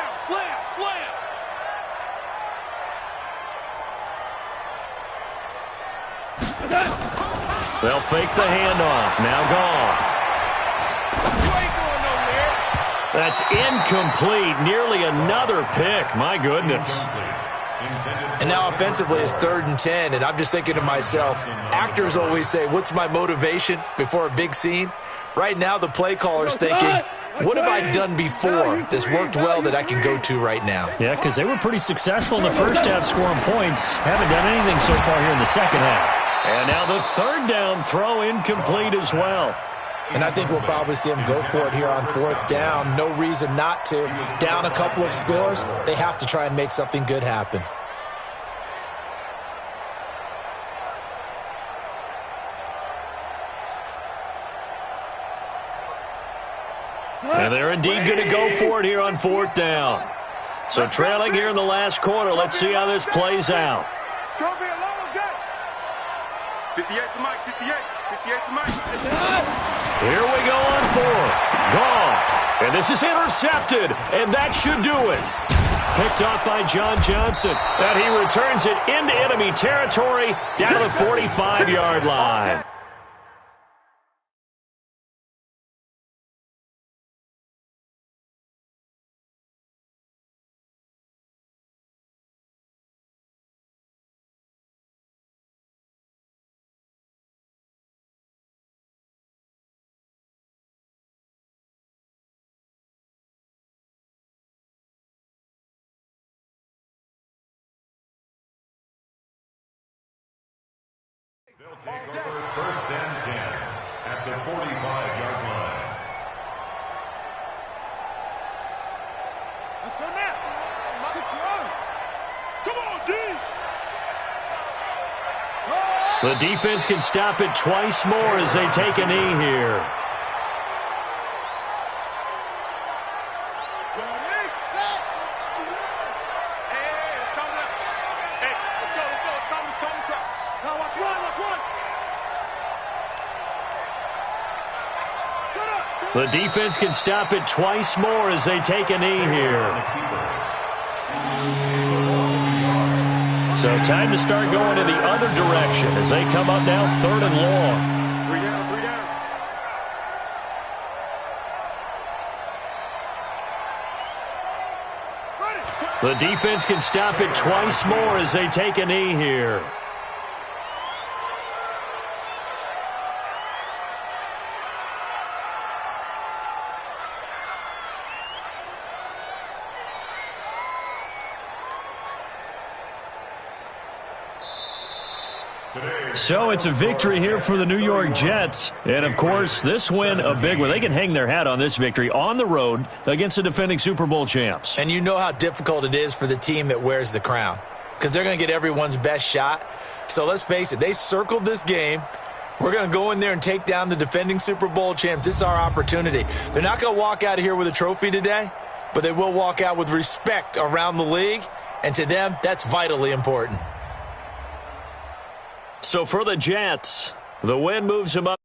They'll fake the handoff. Now Goff. That's incomplete. Nearly another pick. My goodness. And now offensively it's 3rd and 10, and I'm just thinking to myself, actors always say, what's my motivation before a big scene? Right now the play caller's thinking, what have I done before that's worked well that I can go to right now? Yeah, because they were pretty successful in the first half scoring points. Haven't done anything so far here in the second half. And now the 3rd down throw incomplete as well. And I think we'll probably see him go for it here on 4th down. No reason not to. Down a couple of scores, they have to try and make something good happen. And they're indeed going to go for it here on 4th down. So trailing here in the last quarter. Let's see how this plays out. It's going to be a long game. 58 to Mike, 58 to Mike. Here we go on 4th. Goff. And this is intercepted. And that should do it. Picked off by John Johnson. And he returns it into enemy territory down to the 45-yard line. They'll take over 1st and 10 at the 45-yard line. Let's go now. Come on, D. The defense can stop it twice more as they take a knee here. The defense can stop it twice more as they take a knee here. So time to start going in the other direction as they come up now 3rd and long. 3 down. The defense can stop it twice more as they take a knee here. So it's a victory here for the New York Jets. And, of course, this win a big one. They can hang their hat on this victory on the road against the defending Super Bowl champs. And you know how difficult it is for the team that wears the crown because they're going to get everyone's best shot. So let's face it, they circled this game. We're going to go in there and take down the defending Super Bowl champs. This is our opportunity. They're not going to walk out of here with a trophy today, but they will walk out with respect around the league. And to them, that's vitally important. So for the Jets, the win moves them up.